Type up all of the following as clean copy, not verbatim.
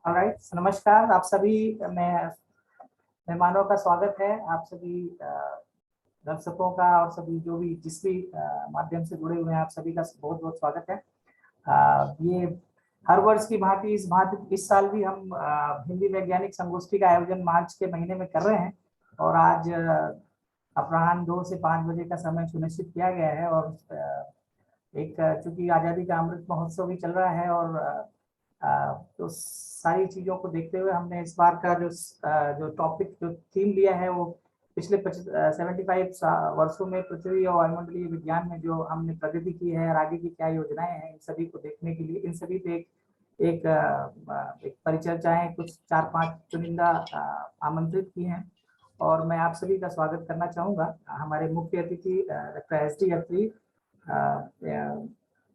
Alright, नमस्कार आप सभी। मैं मेहमानों का स्वागत है, आप सभी दर्शकों का और सभी जो भी जिस भी माध्यम से जुड़े हुए हैं, आप सभी का बहुत बहुत स्वागत है। ये हर वर्ष की भांति इस साल भी हम हिंदी वैज्ञानिक संगोष्ठी का आयोजन मार्च के महीने में कर रहे हैं और आज अपराह्न 2 से 5 बजे का समय सुनिश्चित किया गया है। और एक चूंकि आज़ादी का अमृत महोत्सव भी चल रहा है और तो सारी चीज़ों को देखते हुए हमने इस बार का जो टॉपिक जो थीम लिया है वो पिछले 75 वर्षों में पृथ्वी और वायुमंडलीय विज्ञान में जो हमने प्रगति की है और आगे की क्या योजनाएं हैं, इन सभी को देखने के लिए इन सभी पे एक परिचर्चाएं कुछ 4-5 चुनिंदा आमंत्रित की हैं। और मैं आप सभी का स्वागत करना चाहूँगा। हमारे मुख्य अतिथि डॉक्टर एस डी अत्री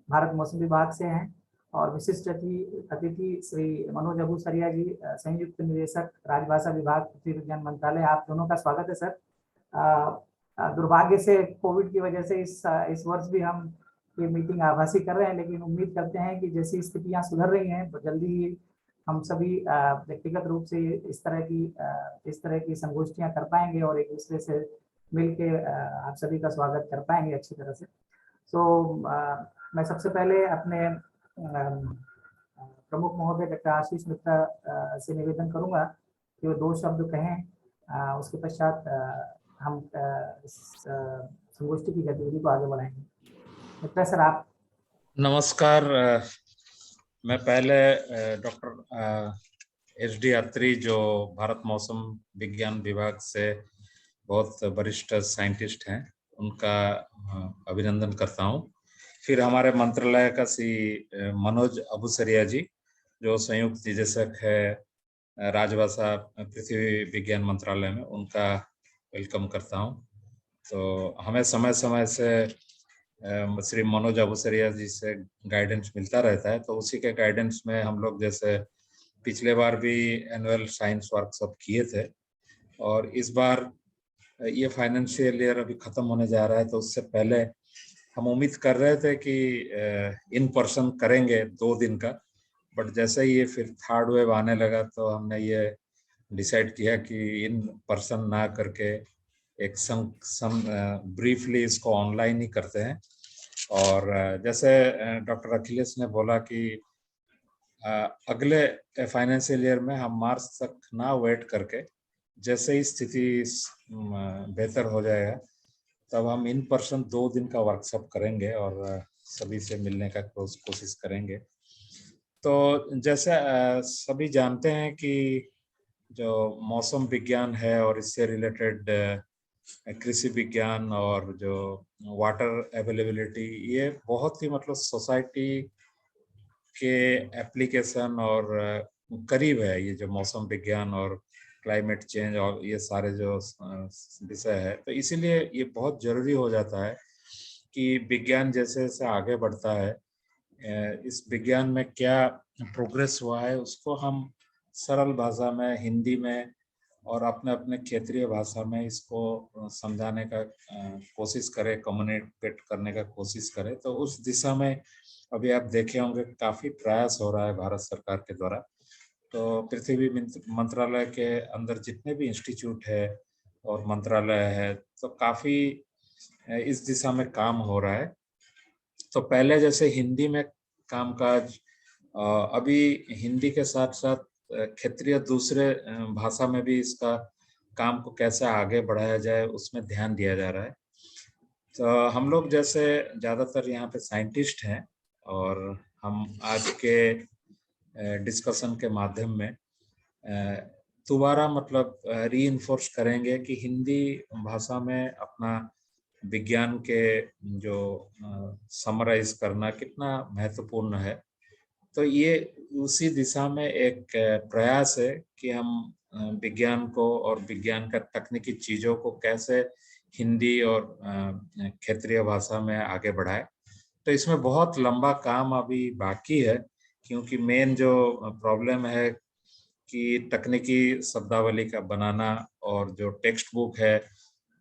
भारत मौसम विभाग से हैं और विशिष्ट अतिथि श्री मनोज अबूसरिया जी, संयुक्त निदेशक राजभाषा विभाग, पृथ्वी विज्ञान मंत्रालय। आप दोनों का स्वागत है सर। दुर्भाग्य से कोविड की वजह से इस वर्ष भी हम ये मीटिंग आभासी कर रहे हैं, लेकिन उम्मीद करते हैं कि जैसी स्थितियां सुधर रही हैं तो जल्दी ही हम सभी व्यक्तिगत रूप से इस तरह की संगोष्ठियां कर पाएंगे और एक दूसरे से मिलके आप सभी का स्वागत कर पाएंगे अच्छी तरह से। तो मैं सबसे पहले अपने प्रमुख महोदय डॉक्टर आशीष मित्रा से निवेदन करूंगा कि वो 2 शब्द कहें। उसके पश्चात हम इस संगोष्ठी की गतिविधि को आगे बढ़ाएंगे। मित्रा सर, आप। नमस्कार। मैं पहले डॉक्टर एस डी अत्री जो भारत मौसम विज्ञान विभाग से बहुत वरिष्ठ साइंटिस्ट हैं, उनका अभिनंदन करता हूं। फिर हमारे मंत्रालय का श्री मनोज अबूसरिया जी जो संयुक्त निदेशक है राजभाषा पृथ्वी विज्ञान मंत्रालय में, उनका वेलकम करता हूं। तो हमें समय समय से श्री मनोज अबूसरिया जी से गाइडेंस मिलता रहता है, तो उसी के गाइडेंस में हम लोग जैसे पिछले बार भी एनुअल साइंस वर्कशॉप किए थे और इस बार ये फाइनेंशियल ईयर अभी खत्म होने जा रहा है, तो उससे पहले हम उम्मीद कर रहे थे कि इन पर्सन करेंगे 2 दिन का, बट जैसे ही ये फिर थर्ड वेव आने लगा तो हमने ये डिसाइड किया कि इन पर्सन ना करके एक ब्रीफली इसको ऑनलाइन ही करते हैं। और जैसे डॉक्टर अखिलेश ने बोला कि अगले फाइनेंशियल ईयर में हम मार्च तक ना वेट करके जैसे ही स्थिति बेहतर हो जाएगा तब हम इन पर्सन 2 दिन का वर्कशॉप करेंगे और सभी से मिलने का कोशिश करेंगे। तो जैसे सभी जानते हैं कि जो मौसम विज्ञान है और इससे रिलेटेड कृषि विज्ञान और जो वाटर अवेलेबिलिटी, ये बहुत ही मतलब सोसाइटी के एप्लीकेशन और करीब है। ये जो मौसम विज्ञान और क्लाइमेट चेंज और ये सारे जो विषय है, तो इसीलिए ये बहुत जरूरी हो जाता है कि विज्ञान जैसे जैसे आगे बढ़ता है, इस विज्ञान में क्या प्रोग्रेस हुआ है उसको हम सरल भाषा में, हिंदी में और अपने अपने क्षेत्रीय भाषा में इसको समझाने का कोशिश करें, कम्युनिकेट करने का कोशिश करें। तो उस दिशा में अभी आप देखे होंगे काफ़ी प्रयास हो रहा है भारत सरकार के द्वारा। तो पृथ्वी मंत्रालय के अंदर जितने भी इंस्टीट्यूट है और मंत्रालय है, तो काफ़ी इस दिशा में काम हो रहा है। तो पहले जैसे हिंदी में कामकाज, अभी हिंदी के साथ साथ क्षेत्रीय दूसरे भाषा में भी इसका काम को कैसे आगे बढ़ाया जाए उसमें ध्यान दिया जा रहा है। तो हम लोग जैसे ज़्यादातर यहाँ पे साइंटिस्ट हैं और हम आज के डिस्कशन के माध्यम में दोबारा मतलब रीइंफोर्स करेंगे कि हिंदी भाषा में अपना विज्ञान के जो समराइज करना कितना महत्वपूर्ण है। तो ये उसी दिशा में एक प्रयास है कि हम विज्ञान को और विज्ञान का तकनीकी चीज़ों को कैसे हिंदी और क्षेत्रीय भाषा में आगे बढ़ाए। तो इसमें बहुत लंबा काम अभी बाकी है, क्योंकि मेन जो प्रॉब्लम है कि तकनीकी शब्दावली का बनाना और जो टेक्स्ट बुक है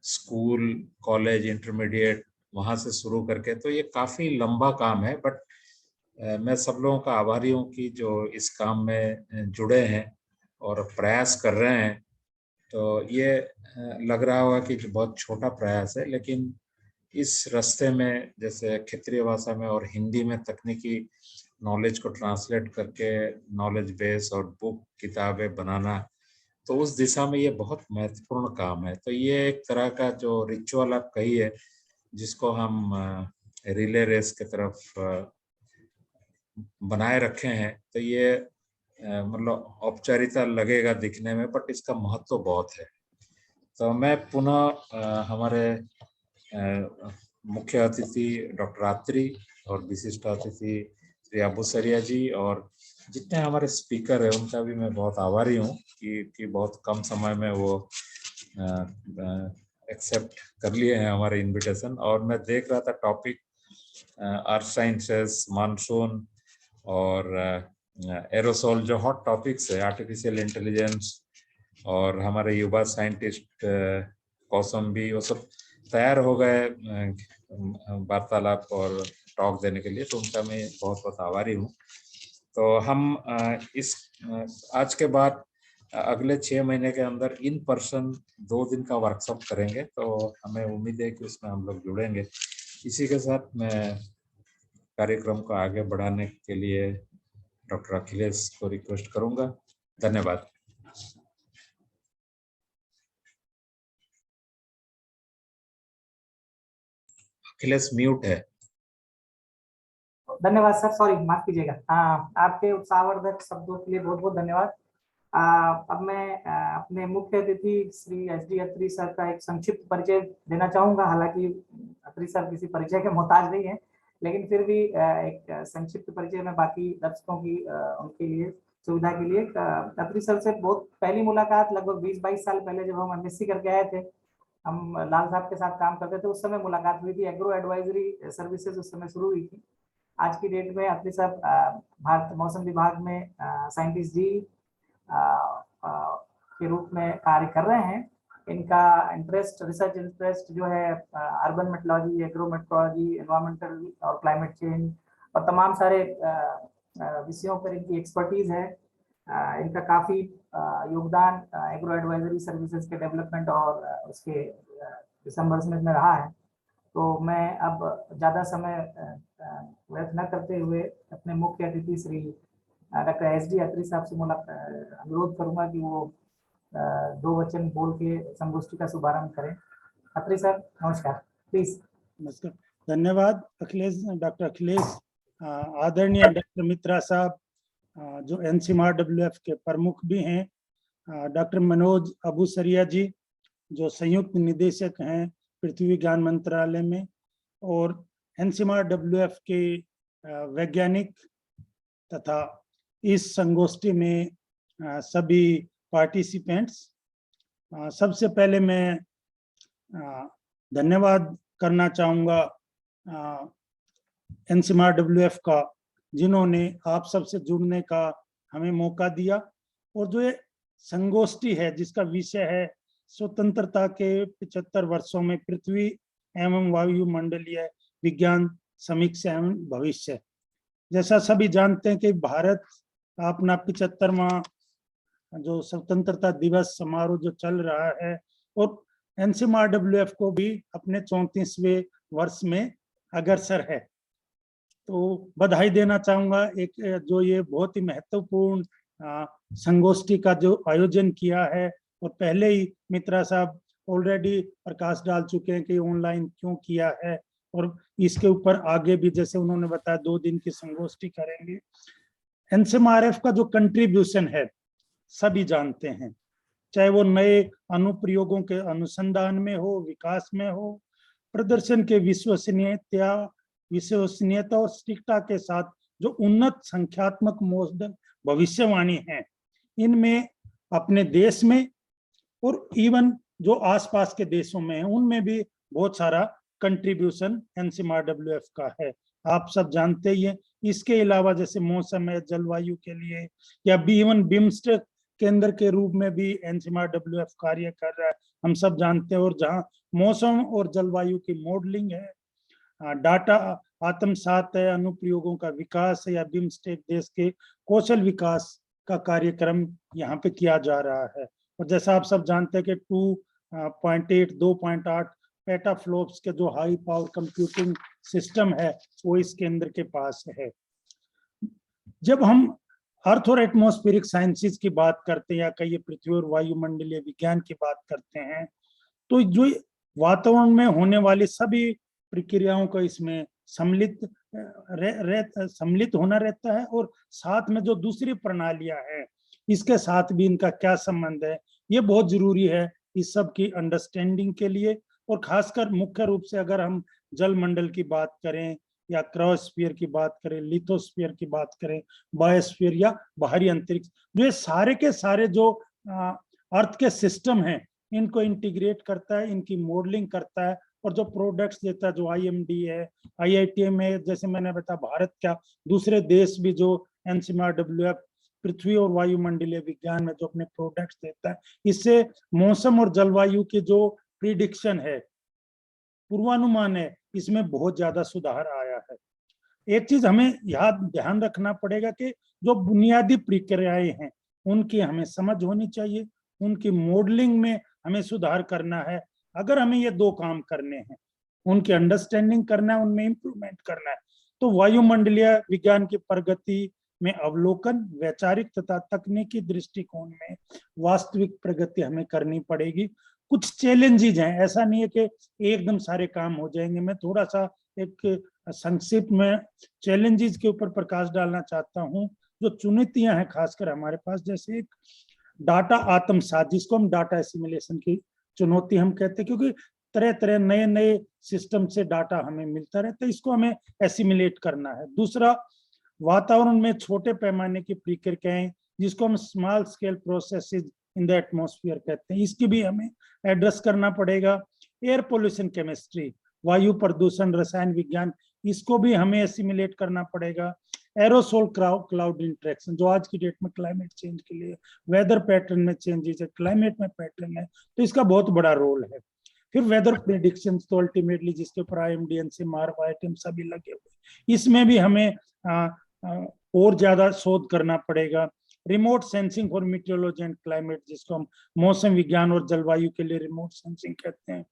स्कूल, कॉलेज, इंटरमीडिएट वहाँ से शुरू करके, तो ये काफ़ी लंबा काम है। बट मैं सब लोगों का आभारी हूँ कि जो इस काम में जुड़े हैं और प्रयास कर रहे हैं। तो ये लग रहा होगा कि जो बहुत छोटा प्रयास है, लेकिन इस रास्ते में जैसे क्षेत्रीय भाषा में और हिंदी में तकनीकी नॉलेज को ट्रांसलेट करके नॉलेज बेस और बुक किताबें बनाना, तो उस दिशा में ये बहुत महत्वपूर्ण काम है। तो ये एक तरह का जो रिचुअल आप कहिए, जिसको हम रिले रेस की तरफ बनाए रखे हैं, तो ये मतलब औपचारिकता लगेगा दिखने में, बट इसका महत्व बहुत है। तो मैं पुनः हमारे मुख्य अतिथि डॉक्टर आत्री और विशिष्ट अतिथि श्री अबू सरिया जी और जितने हमारे स्पीकर हैं उनका भी मैं बहुत आभारी हूँ कि बहुत कम समय में वो एक्सेप्ट कर लिए हैं हमारे इनविटेशन। और मैं देख रहा था टॉपिक अर्थ साइंसेस, मानसून और एरोसोल, जो हॉट टॉपिक्स है, आर्टिफिशियल इंटेलिजेंस और हमारे युवा साइंटिस्ट कौसम भी, वो सब तैयार हो गए वार्तालाप और टॉक देने के लिए। तो उनका मैं बहुत बहुत आभारी हूँ। तो हम इस आज के बाद अगले 6 महीने के अंदर इन पर्सन 2 दिन का वर्कशॉप करेंगे। तो हमें उम्मीद है कि उसमें हम लोग जुड़ेंगे। इसी के साथ मैं कार्यक्रम को आगे बढ़ाने के लिए डॉक्टर अखिलेश को रिक्वेस्ट करूंगा। धन्यवाद। अखिलेश म्यूट है। धन्यवाद सर, सॉरी, माफ कीजिएगा। आपके उत्साहवर्धक शब्दों के लिए बहुत बहुत धन्यवाद। अब मैं अपने मुख्य अतिथि श्री SD अत्री सर का एक संक्षिप्त परिचय देना चाहूंगा। हालांकि अत्री सर किसी परिचय के मोहताज नहीं है, लेकिन फिर भी एक संक्षिप्त परिचय में बाकी दर्शकों की उनके लिए सुविधा के लिए। अत्री सर से बहुत पहली मुलाकात लगभग 20-22 साल पहले जब हम MSc करके आए थे, हम लाल साहब के साथ काम करते थे, उस समय मुलाकात हुई थी। एग्रो एडवाइजरी सर्विसेज उस समय शुरू हुई थी। आज की डेट में अत्री साहब भारत मौसम विभाग में साइंटिस्ट जी के रूप में कार्य कर रहे हैं। इनका इंटरेस्ट, रिसर्च इंटरेस्ट जो है urban metrology, agro metrology, environmental और क्लाइमेट चेंज और तमाम सारे विषयों पर इनकी एक्सपर्टीज है। इनका काफी योगदान एग्रो एडवाइजरी सर्विसेज के डेवलपमेंट और उसके डिसम्बर्समेंट में रहा है। तो मैं अब ज्यादा समय व्यर्थ न करते हुए अपने मुख्य अतिथि श्री डॉक्टर SD अत्री साहब से अनुरोध करूंगा कि वो 2 वचन बोल के संगोष्ठी का शुभारंभ करें। अत्री सर, नमस्कार, प्लीज। नमस्कार, धन्यवाद अखिलेश, डॉक्टर अखिलेश। आदरणीय डॉक्टर मित्रा साहब जो NCMRWF के प्रमुख भी हैं, डॉक्टर मनोज अबू सरिया जी जो संयुक्त निदेशक हैं पृथ्वी विज्ञान मंत्रालय में, और NCMRWF के वैज्ञानिक तथा इस संगोष्ठी में सभी पार्टिसिपेंट्स। सबसे पहले मैं धन्यवाद करना चाहूँगा NCMRWF का, जिन्होंने आप सबसे जुड़ने का हमें मौका दिया। और जो ये संगोष्ठी है जिसका विषय है स्वतंत्रता के 75 वर्षों में पृथ्वी एवं वायुमंडलीय विज्ञान समीक्षा एवं भविष्य। जैसा सभी जानते हैं कि भारत अपना 75वां जो स्वतंत्रता दिवस समारोह जो चल रहा है, और NCMRWF को भी अपने 34वें वर्ष में अग्रसर है। तो बधाई देना चाहूंगा एक जो ये बहुत ही महत्वपूर्ण संगोष्ठी का जो आयोजन किया है। और पहले ही मित्रा साहब ऑलरेडी प्रकाश डाल चुके हैं कि ऑनलाइन क्यों किया है, और इसके ऊपर आगे भी जैसे उन्होंने बताया 2 दिन की संगोष्ठी करेंगे। NCMRF का जो कंट्रीब्यूशन है सभी जानते हैं, चाहे वो नए अनुप्रयोगों के अनुसंधान में हो, विकास में हो, प्रदर्शन के विश्वसनीयता और सटीकता के साथ जो उन्नत संख्यात्मक मॉडल भविष्यवाणी है, इनमें अपने देश में और इवन जो आसपास के देशों में है उनमें भी बहुत सारा कंट्रीब्यूशन NCMRWF का है, आप सब जानते ही हैं। इसके अलावा जैसे मौसम है, जलवायु के लिए, या इवन बिम्स्टेक केंद्र के रूप में भी NCMRWF कार्य कर रहा है, हम सब जानते हैं। और जहां मौसम और जलवायु की मॉडलिंग है, डाटा आत्मसात है, अनुप्रयोगों का विकास है, या बिम्स्टेक देश के कौशल विकास का कार्यक्रम यहाँ पे किया जा रहा है। और जैसा आप सब जानते हैं कि 2.8 पेटाफ्लॉप्स के जो हाई पावर कंप्यूटिंग सिस्टम है वो इस केंद्र के पास है। जब हम अर्थ और एटमॉस्फेरिक साइंसेस की बात करते हैं या कई पृथ्वी और वायुमंडलीय विज्ञान की बात करते हैं, तो जो वातावरण में होने वाली सभी प्रक्रियाओं का इसमें सम्मिलित होना रहता है, और साथ में जो दूसरी प्रणालियां हैं इसके साथ भी इनका क्या संबंध है, ये बहुत जरूरी है इस सब की अंडरस्टैंडिंग के लिए। और खासकर मुख्य रूप से अगर हम जल मंडल की बात करें या क्रायोस्फीयर की बात करें, लिथोस्फीयर की बात करें, बायोस्फीयर या बाहरी अंतरिक्ष, जो सारे के सारे जो अर्थ के सिस्टम हैं इनको इंटीग्रेट करता है, इनकी मॉडलिंग करता है, और जो प्रोडक्ट्स देता है, जो IMD है, IITM है, जैसे मैंने बताया भारत क्या दूसरे देश भी जो NCMRWF पृथ्वी और वायुमंडलीय विज्ञान में जो अपने प्रोडक्ट्स देता है, इससे मौसम और जलवायु की जो प्रिडिक्शन है, पूर्वानुमान है, इसमें बहुत ज्यादा सुधार आया है। एक चीज हमें ध्यान रखना पड़ेगा कि जो बुनियादी प्रक्रियाएं हैं उनकी हमें समझ होनी चाहिए, उनकी मॉडलिंग में हमें सुधार करना है। अगर हमें ये दो काम करने हैं, उनकी अंडरस्टैंडिंग करना है, उनमें इंप्रूवमेंट करना है, तो वायुमंडलीय विज्ञान की प्रगति में अवलोकन, वैचारिक तथा तकनीकी दृष्टिकोण में वास्तविक प्रगति हमें करनी पड़ेगी। कुछ चैलेंजेस हैं, ऐसा नहीं है कि एकदम सारे काम हो जाएंगे। मैं थोड़ा सा एक संक्षिप्त में चैलेंजेस के ऊपर प्रकाश डालना चाहता हूं। जो चुनौतियां हैं खासकर हमारे पास, जैसे एक डाटा आत्मसात, जिसको हम डाटा एसिमिलेशन की चुनौती हम कहते हैं, क्योंकि तरह तरह नए नए सिस्टम से डाटा हमें मिलता रहता है, इसको हमें एसिमिलेट करना है। दूसरा, वातावरण में छोटे पैमाने की प्रक्रियाएं, जिसको हम small scale processes in the atmosphere कहते हैं, इसकी भी हमें एड्रेस करना पड़ेगा। एयर पोल्यूशन केमिस्ट्री, वायु प्रदूषण रसायन विज्ञान, इसको भी हमें एसिमिलेट करना पड़ेगा। एरोसोल क्लाउड इंटरेक्शन, जो आज की डेट में क्लाइमेट चेंज के लिए, वेदर पैटर्न में चेंजेस है, क्लाइमेट में पैटर्न है, तो इसका बहुत बड़ा रोल है। फिर वेदर प्रेडिक्शन, तो अल्टीमेटली जिसके ऊपर IMD, NCMR, IITM सभी लगे हुए, इसमें भी हमें और ज्यादा शोध करना पड़ेगा। Remote sensing for meteorology and climate, जिसको हम मौसम विज्ञान और जलवायु के लिए रिमोट सेंसिंग कहते हैं।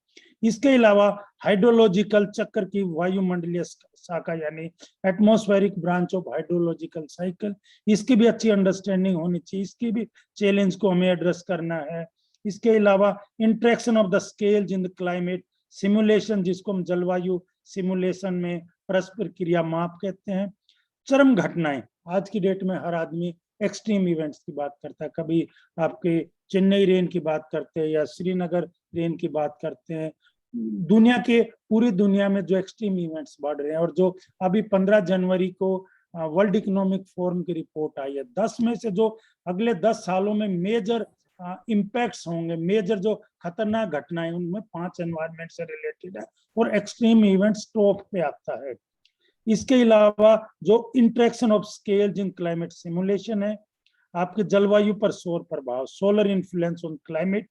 इसके अलावा हाइड्रोलॉजिकल चक्र की वायुमंडलीय शाखा, यानी atmospheric branch of hydrological cycle, इसकी भी अच्छी अंडरस्टैंडिंग होनी चाहिए, इसकी भी चैलेंज को हमें एड्रेस करना है। इसके अलावा interaction of the scales in the climate simulation, जिसको हम जलवायु सिमुलेशन में परस्पर क्रिया माप कहते हैं। चरम घटनाएं, आज की डेट में हर आदमी एक्सट्रीम इवेंट्स की बात करता है, कभी आपके चेन्नई रेन की बात करते हैं या श्रीनगर रेन की बात करते हैं। दुनिया के पूरी दुनिया में जो एक्सट्रीम इवेंट्स बढ़ रहे हैं, और जो अभी 15 जनवरी को वर्ल्ड इकोनॉमिक फोरम की रिपोर्ट आई है, 10 में से जो अगले 10 सालों में मेजर इम्पैक्ट्स होंगे, मेजर जो खतरनाक घटनाएं, उनमें 5 एनवायरमेंट से रिलेटेड है, और एक्सट्रीम इवेंट्स टॉप पे आता है। इसके अलावा जो interaction of scales in climate simulation है, आपके जलवायु पर सौर प्रभाव, सोलर इन्फ्लुएंस ऑन क्लाइमेट,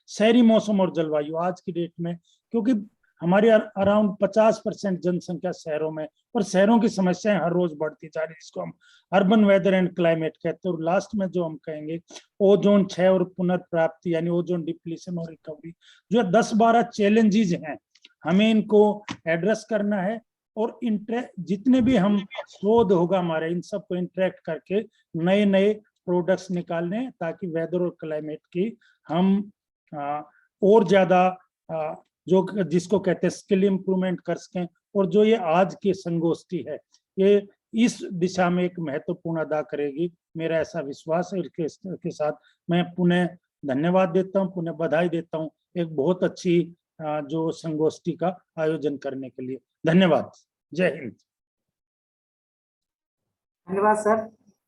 शहरी मौसम और जलवायु, आज की डेट में क्योंकि हमारे अराउंड 50% जनसंख्या शहरों में, और शहरों की समस्याएं हर रोज बढ़ती जा रही है, जिसको हम अर्बन वेदर एंड क्लाइमेट कहते हैं। और लास्ट में जो हम कहेंगे ओजोन क्षय और पुनर्प्राप्ति, यानी ओजोन डिप्लीशन और रिकवरी, जो 10-12 चैलेंजेस हैं, हमें इनको एड्रेस करना है। और जितने भी हम शोध होगा हमारे, इन सबको इंटरेक्ट करके नए नए प्रोडक्ट्स निकालने, ताकि वेदर और क्लाइमेट की हम और ज्यादा जो जिसको कहते हैं स्किल इंप्रूवमेंट कर सकें। और जो ये आज की संगोष्ठी है, ये इस दिशा में एक महत्वपूर्ण अदा करेगी, मेरा ऐसा विश्वास है। इसके साथ मैं पुनः धन्यवाद देता हूँ, पुनः बधाई देता हूँ एक बहुत अच्छी जो संगोष्ठी का आयोजन करने के लिए। धन्यवाद। जय हिंद। धन्यवाद सर,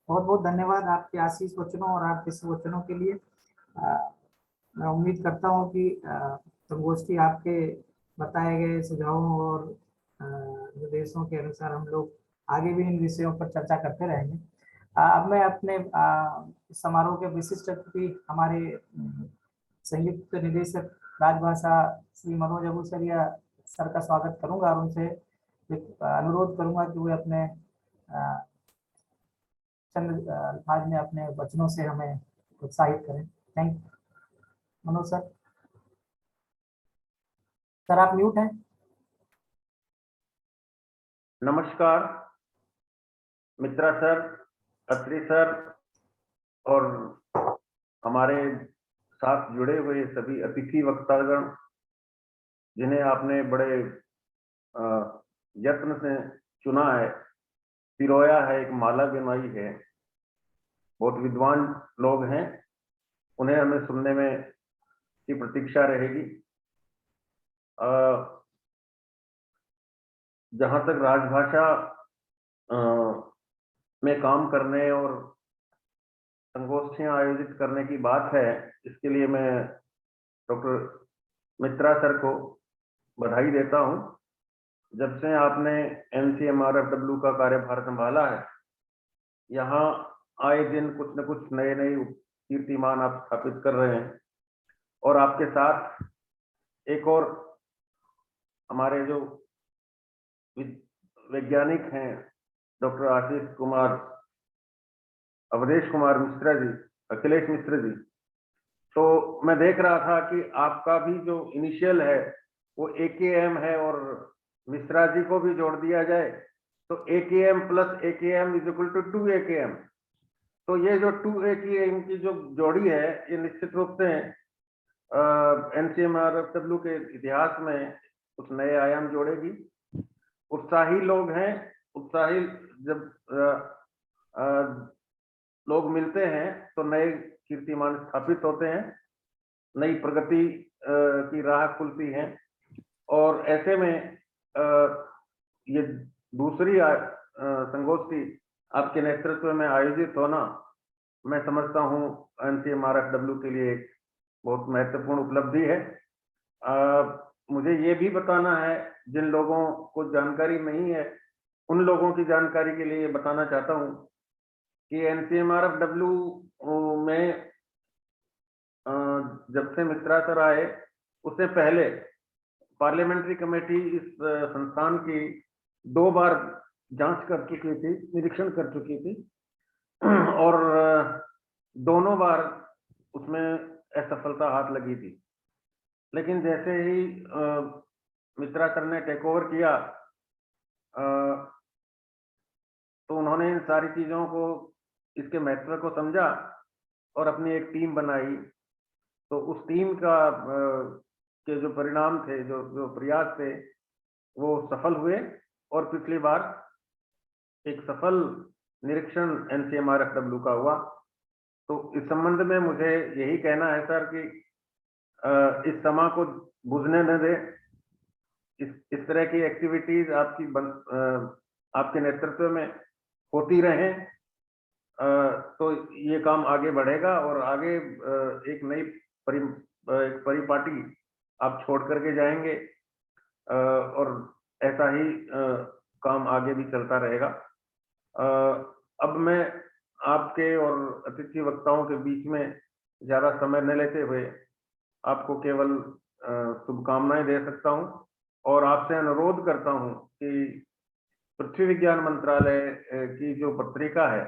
बहुत बहुत धन्यवाद आपके आशीष वचनों और आपके वचनों के लिए। मैं उम्मीद करता हूं कि संगोष्ठी आपके बताए गए सुझावों और निर्देशों के अनुसार हम लोग आगे भी इन विषयों पर चर्चा करते रहेंगे। अब मैं अपने समारोह के विशिष्ट अतिथि हमारे संयुक्त निदेशक राजभाषा श्री मनोज अबूसरिया सर का स्वागत करूंगा और उनसे एक अनुरोध करूंगा कि वे अपने चंद अल्फाज में अपने वचनों से हमें उत्साहित करें। Thank you. Manoj sir, sir आप म्यूट हैं। नमस्कार मित्रा सर, अत्री सर और हमारे साथ जुड़े हुए सभी अतिथि वक्तागण, जिन्हें आपने बड़े यत्न से चुना है, पिरोया है, एक माला बनाई है। बहुत विद्वान लोग हैं, उन्हें हमें सुनने में की प्रतीक्षा रहेगी। जहां तक राजभाषा में काम करने और संगोष्ठियां आयोजित करने की बात है, इसके लिए मैं डॉक्टर मित्रा सर को बधाई देता हूं। जब से आपने NCMRFW का कार्यभार संभाला है, यहाँ आए दिन कुछ न कुछ नए नए कीर्तिमान आप स्थापित कर रहे हैं। और आपके साथ एक और हमारे जो वैज्ञानिक हैं, डॉक्टर आशीष कुमार, अवधेश कुमार मिश्रा जी, अखिलेश मिश्रा जी, तो मैं देख रहा था कि आपका भी जो इनिशियल है वो AKM है, और मिश्रा जी को भी जोड़ दिया जाए तो AKM plus AKM is equal to 2 AKM। तो ये जो 2 AKM की जो जोड़ी है, ये निश्चित रूप से NCMRFW के इतिहास में कुछ नए आयाम जोड़ेगी। उत्साही लोग हैं, उत्साही जब लोग मिलते हैं तो नए कीर्तिमान स्थापित होते हैं, नई प्रगति की राह खुलती है। और ऐसे में ये दूसरी संगोष्ठी आपके नेतृत्व में आयोजित होना, मैं समझता हूँ NCMRFW के लिए एक बहुत महत्वपूर्ण उपलब्धि है। मुझे ये भी बताना है, जिन लोगों को जानकारी नहीं है उन लोगों की जानकारी के लिए बताना चाहता हूँ कि NCMRFW में जब से मित्रा सर आए, उससे पहले पार्लियामेंट्री कमेटी इस संस्थान की 2 बार जांच कर चुकी थी, निरीक्षण कर चुकी थी, और दोनों बार उसमें असफलता हाथ लगी थी। लेकिन जैसे ही मित्रा सर ने टेक ओवर किया, तो उन्होंने इन सारी चीजों को, इसके महत्व को समझा और अपनी एक टीम बनाई। तो उस टीम का के जो परिणाम थे, जो प्रयास थे, वो सफल हुए। और पिछली बार एक सफल निरीक्षण NCMRFW का हुआ। तो इस संबंध में मुझे यही कहना है सर कि इस समय को बुझने न दे। इस तरह की एक्टिविटीज आपके नेतृत्व में होती रहें, तो ये काम आगे बढ़ेगा और आगे एक नई परिपाटी आप छोड़ करके जाएंगे, और ऐसा ही काम आगे भी चलता रहेगा। अब मैं आपके और अतिथि वक्ताओं के बीच में ज्यादा समय न लेते हुए आपको केवल शुभकामनाएं दे सकता हूं और आपसे अनुरोध करता हूं कि पृथ्वी विज्ञान मंत्रालय की जो पत्रिका है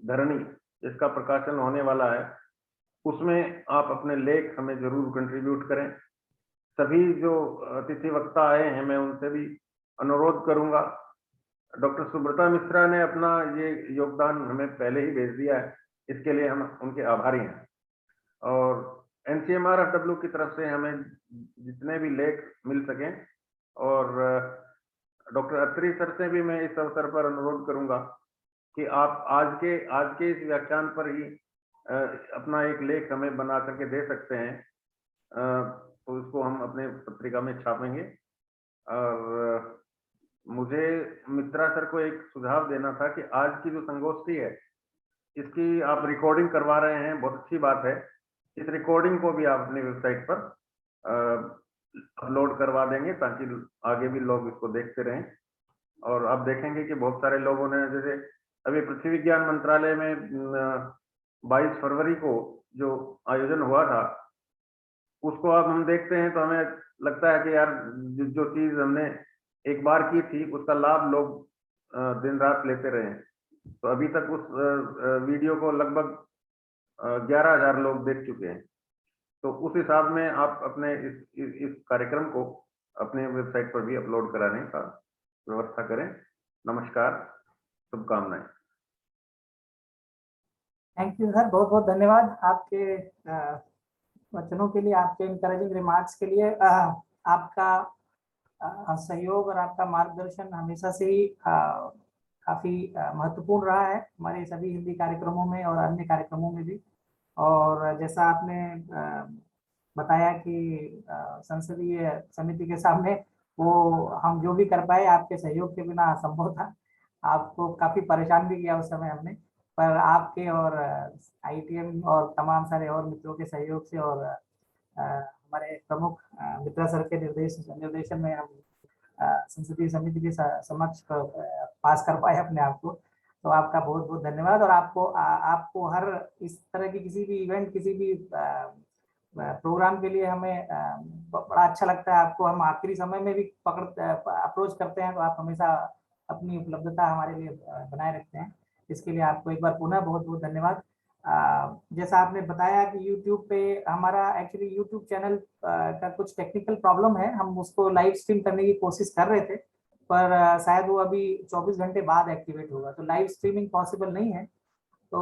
धरणी, जिसका प्रकाशन होने वाला है, उसमें आप अपने लेख हमें जरूर कंट्रीब्यूट करें। सभी जो अतिथि वक्ता आए हैं, मैं उनसे भी अनुरोध करूंगा। डॉक्टर सुब्रता मिश्रा ने अपना ये योगदान हमें पहले ही भेज दिया है, इसके लिए हम उनके आभारी हैं। और NCMRFW की तरफ से हमें जितने भी लेख मिल सकें, और डॉक्टर अत्री सर से भी मैं इस अवसर पर अनुरोध करूंगा कि आप आज के इस व्याख्यान पर ही अपना एक लेख हमें बना करके दे सकते हैं, तो उसको हम अपने पत्रिका में छापेंगे। और मुझे मित्रा सर को एक सुझाव देना था कि आज की जो संगोष्ठी है, इसकी आप रिकॉर्डिंग करवा रहे हैं, बहुत अच्छी बात है। इस रिकॉर्डिंग को भी आप अपनी वेबसाइट पर अपलोड करवा देंगे ताकि आगे भी लोग इसको देखते रहें। और आप देखेंगे कि बहुत सारे लोगों ने, जैसे अभी पृथ्वी विज्ञान मंत्रालय में 22 फरवरी को जो आयोजन हुआ था, उसको अब हम देखते हैं तो हमें लगता है कि यार जो चीज हमने एक बार की थी, उसका लाभ लोग दिन रात लेते रहे हैं। तो अभी तक उस वीडियो को लगभग 11,000 लोग देख चुके हैं। तो उस हिसाब में आप अपने इस कार्यक्रम को अपने वेबसाइट पर भी अपलोड कराने का व्यवस्था करें। नमस्कार, शुभकामनाएं। थैंक यू सर, बहुत बहुत धन्यवाद आपके वचनों के लिए, आपके इनकरेजिंग रिमार्क्स के लिए। आपका सहयोग और आपका मार्गदर्शन हमेशा से ही काफी महत्वपूर्ण रहा है हमारे सभी हिंदी कार्यक्रमों में और अन्य कार्यक्रमों में भी। और जैसा आपने बताया कि संसदीय समिति के सामने वो हम जो भी कर पाए आपके सहयोग के बिना असंभव था। आपको काफी परेशान भी किया उस समय हमने, पर आपके और IITM और तमाम सारे और मित्रों के सहयोग से और हमारे प्रमुख मित्रा सर के निर्देशन में हम संसदीय समिति के समक्ष पास कर पाए अपने आप को। तो आपका बहुत बहुत धन्यवाद। और आपको हर इस तरह की किसी भी इवेंट, किसी भी प्रोग्राम के लिए हमें बड़ा अच्छा लगता है। आपको हम आखिरी समय में भी अप्रोच करते हैं, तो आप हमेशा अपनी उपलब्धता हमारे लिए बनाए रखते हैं। इसके लिए आपको एक बार पुनः बहुत बहुत धन्यवाद। जैसा आपने बताया कि YouTube पे हमारा एक्चुअली YouTube चैनल का कुछ टेक्निकल प्रॉब्लम है। हम उसको लाइव स्ट्रीम करने की कोशिश कर रहे थे, पर शायद वो अभी 24 घंटे बाद एक्टिवेट होगा, तो लाइव स्ट्रीमिंग पॉसिबल नहीं है। तो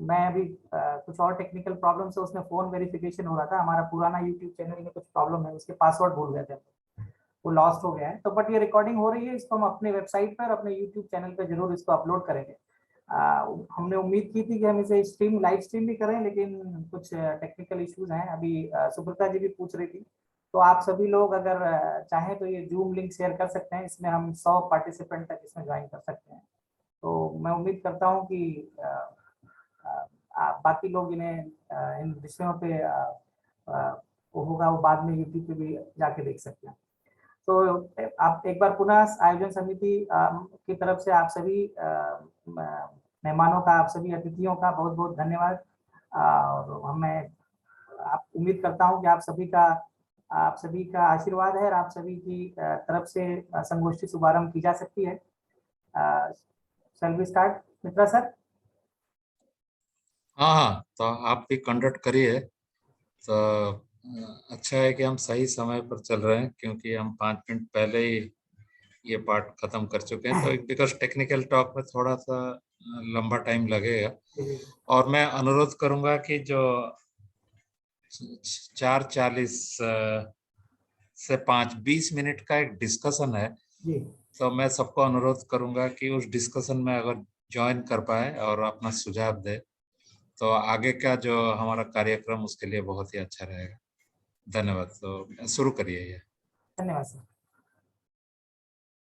मैं अभी कुछ और टेक्निकल प्रॉब्लम से उसमें फोन वेरिफिकेशन हो रहा था। हमारा पुराना YouTube चैनल में कुछ प्रॉब्लम है, उसके पासवर्ड भूल गए थे, वो लॉस्ट हो गया है। तो बट ये रिकॉर्डिंग हो रही है, इसको हम अपने वेबसाइट पर, अपने YouTube चैनल पर जरूर इसको अपलोड करेंगे। हमने उम्मीद की थी कि हम इसे लाइव स्ट्रीम भी करें, लेकिन कुछ टेक्निकल इश्यूज हैं। अभी सुब्रता जी भी पूछ रही थी, तो आप सभी लोग अगर चाहें तो ये जूम लिंक शेयर कर सकते हैं। इसमें हम 100 पार्टिसिपेंट तक इसमें ज्वाइन कर सकते हैं। तो मैं उम्मीद करता हूँ कि बाकी लोग इन्हें इन विषयों पे वो होगा, वो बाद में यूट्यूब पे भी जाके देख सकते हैं। तो आप एक बार पुनः आयोजन समिति की तरफ से आप सभी मेहमानों का, आप सभी अतिथियों का बहुत बहुत धन्यवाद। और मैं आप उम्मीद करता हूं कि आप सभी का आशीर्वाद है और आप सभी की तरफ से संगोष्ठी शुभारंभ की जा सकती है। Shall we start Mitra sir? हाँ, तो आप भी कंडक्ट करिए। तो अच्छा है कि हम सही समय पर चल रहे हैं, क्योंकि हम 5 मिनट पहले ही ये पार्ट खत्म कर चुके हैं। तो बिकॉज टेक्निकल टॉक में थोड़ा सा लंबा टाइम लगेगा। और मैं अनुरोध करूंगा कि जो 4:40 से 5:20 मिनट का एक डिस्कशन है, तो मैं सबको अनुरोध करूंगा कि उस डिस्कशन में अगर ज्वाइन कर पाए और अपना सुझाव दे, तो आगे का जो हमारा कार्यक्रम उसके लिए बहुत ही अच्छा रहेगा। धन्यवाद। तो शुरू करिए ये। धन्यवाद सर।